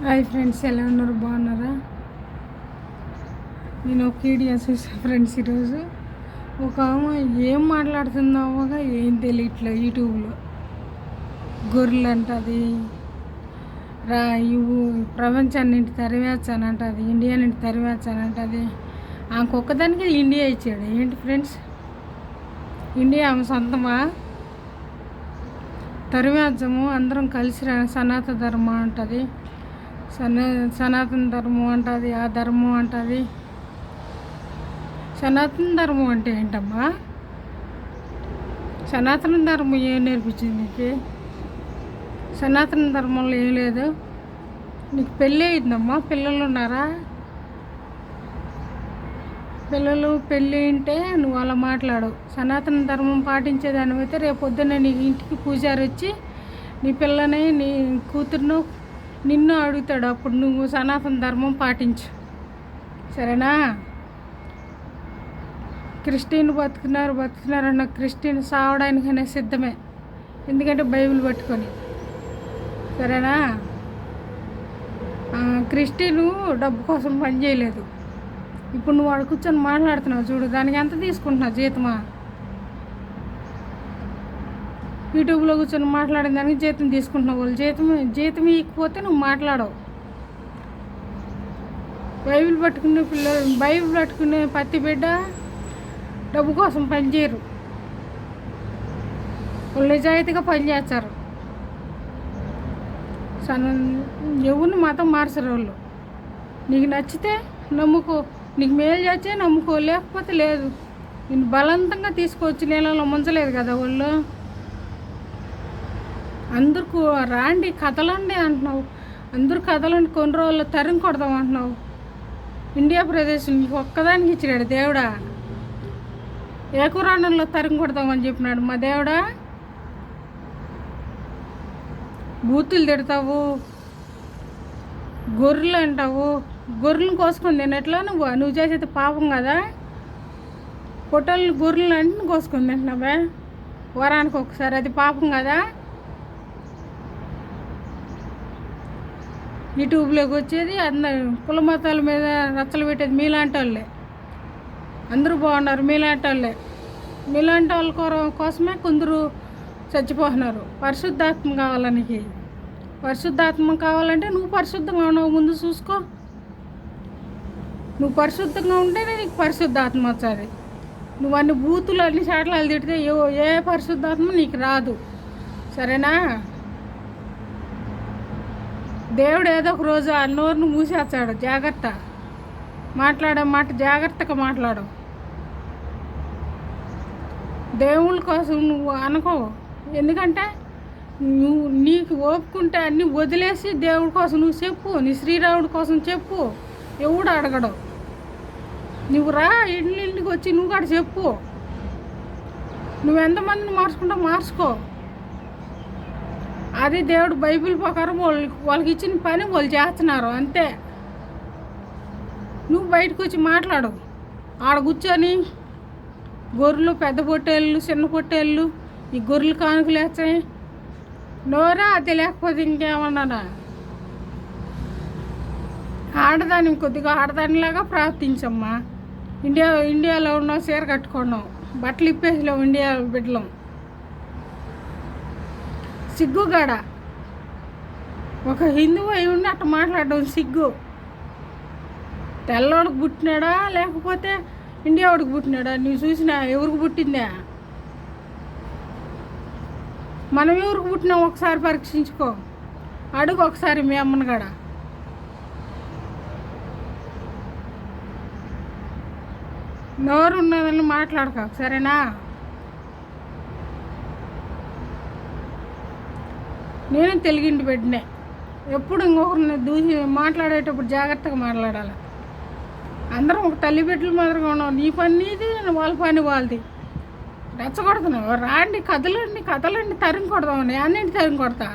Hi friends, ఎలా ఉన్నారు? బాగున్నారా? నేను ఒక వీడియో చూసాను ఫ్రెండ్స్. ఈరోజు ఒక ఆమె ఏం మాట్లాడుతున్నామోగా ఏం తెలియట్లే. యూట్యూబ్లో గొర్రెలు అంటది, ఇవి ప్రపంచాన్నింటి తరివేచ్చానంటది, ఇండియా నుండి తరివేచ్చానంటది. ఆమెకు ఒక్కదానికి ఇండియా ఇచ్చాడు. ఏంటి ఫ్రెండ్స్, ఇండియా ఆమె సొంతమా? తరివేచ్చము అందరం కలిసి సనాతన ధర్మం అంటది, సనాతన ధర్మం అంటుంది, ఆ ధర్మం అంటుంది. సనాతన ధర్మం అంటే ఏంటమ్మా? సనాతన ధర్మం ఏం నేర్పించింది నీకు? సనాతన ధర్మంలో ఏం లేదు. నీకు పెళ్ళి అయిందమ్మా? పిల్లలు ఉన్నారా? పిల్లలు పెళ్ళి ఉంటే నువ్వు అలా మాట్లాడు. సనాతన ధర్మం పాటించేదాని అయితే రేపు పొద్దున్న నీ ఇంటికి పూజారి వచ్చి నీ పిల్లని, నీ కూతురును, నిన్ను అడుగుతాడు. అప్పుడు నువ్వు సనాతన ధర్మం పాటించు, సరేనా? క్రిస్టియన్ బతుకున్నారన్న క్రిస్టియన్ సావడానికైనా సిద్ధమే, ఎందుకంటే బైబిల్ పట్టుకొని, సరేనా? క్రిస్టియను డబ్బు కోసం పని చేయలేదు. ఇప్పుడు నువ్వు వాడు కూర్చొని మాట్లాడుతున్నావు చూడు, దానికి ఎంత తీసుకుంటున్నావు జీతమా? యూట్యూబ్లో కూర్చొని మాట్లాడిన దానికి జీతం తీసుకుంటున్నావు. వాళ్ళు జీతం ఇకపోతే నువ్వు మాట్లాడవు. బైబిల్ పట్టుకునే పత్తి బిడ్డ డబ్బు కోసం పనిచేయరు. వాళ్ళు నిజాయితీగా పనిచేస్తారు. ఎవరిని మతం మార్చరు వాళ్ళు. నీకు నచ్చితే నమ్ముకో, నీకు మేలు చేస్తే నమ్ముకో, లేకపోతే లేదు. నేను బలవంతంగా తీసుకొచ్చి నీళ్ళలో ముంచలేదు కదా వాళ్ళు. అందరికీ రాండి కథలండి అంటున్నావు, అందరూ కథలండి, కొన్ని రోజుల్లో తరిమి కొడదాం అంటున్నావు. ఇండియా ప్రదేశం నీకు ఒక్కదానికి ఇచ్చినాడు దేవుడా? ఏకురాండంలో తరిమి కొడదామని చెప్పినాడు మా దేవుడా? బూతులు తిడతావు, గొర్రెలు అంటావు. గొర్రెలను కోసుకొని తినట్లా నువ్వు చేసేది పాపం కదా. పొట్టలు గొర్రెలు అంటే కోసుకొని తింటున్నావే వారానికి ఒకసారి, అది పాపం కదా. యూట్యూబ్లోకి వచ్చేది అందరు కుల మతాల మీద రచ్చలు పెట్టేది మీలాంటి వాళ్ళే. అందరూ బాగున్నారు మీలాంటి వాళ్ళే. మీలాంటి వాళ్ళ కోసమే కొందరు చచ్చిపోతున్నారు. పరిశుద్ధాత్మ కావాలా నీకు? పరిశుద్ధాత్మ కావాలంటే నువ్వు పరిశుద్ధంగా ఉన్నావు, ముందు చూసుకో. నువ్వు పరిశుద్ధంగా ఉంటేనే నీకు పరిశుద్ధాత్మ వచ్చేది. నువ్వు అన్ని బూతులు అన్ని చాట్లాలు తిడితే ఏ పరిశుద్ధాత్మ నీకు రాదు, సరేనా? దేవుడు ఏదో ఒక రోజు ఆ నోరును మూసేస్తాడు. జాగ్రత్త, మాట్లాడే మాట జాగ్రత్తగా మాట్లాడు. దేవుళ్ళ కోసం నువ్వు అనుకో, ఎందుకంటే నీకు ఓపుకుంటే అన్నీ వదిలేసి దేవుడి కోసం నువ్వు చెప్పు, నీ శ్రీరాముడి కోసం చెప్పు. ఎవడు అడగడు. నువ్వు రా, ఇంటికి వచ్చి నువ్వు కూడా చెప్పు. నువ్వు ఎంతమందిని మార్చుకుంటావు మార్చుకో. అది దేవుడు బైబిల్ ప్రకారం వాళ్ళకి ఇచ్చిన పని వాళ్ళు చేస్తున్నారు అంతే. నువ్వు బయటకు వచ్చి మాట్లాడు. ఆడ కూర్చొని గొర్రెలు, పెద్ద పొట్టేళ్ళు, చిన్న పొట్టేళ్ళు, ఈ గొర్రెలు కానుకలు వేస్తాయి. నోరా అది లేకపోతే ఇంకేమన్నానా? ఆడదాని కొద్దిగా ఆడదానిలాగా ప్రార్థించమ్మా. ఇండియాలో ఉన్నావు, చీర కట్టుకున్నావు, బట్టలు ఇప్పేసిలేవు ఇండియా బిడ్డలం. సిగ్గుగాడ ఒక హిందువు అయి ఉండి అట్లా మాట్లాడడం సిగ్గు. తెల్లవాడికి పుట్టినాడా లేకపోతే ఇండియా వాడికి పుట్టినాడా? నువ్వు చూసినా ఎవరికి పుట్టిందా? మనం ఎవరికి పుట్టినా ఒకసారి పరీక్షించుకో. అడుగు ఒకసారి మీ అమ్మని కాడ. నోరు ఉన్నదని మాట్లాడక, సరేనా? నేను తెలుగింటి బిడ్డనే. ఎప్పుడు ఇంకొకరిని దూసి మాట్లాడేటప్పుడు జాగ్రత్తగా మాట్లాడాలి. అందరం ఒక తల్లి బిడ్డల మాదిరిగా ఉన్నాం. నీ పని నీది, వాళ్ళ పని వాళ్ళది. రెచ్చగొడుతున్నావు. రాండి కదలండి తరిమి కొడదామని, అన్నింటి తరిమి కొడతా.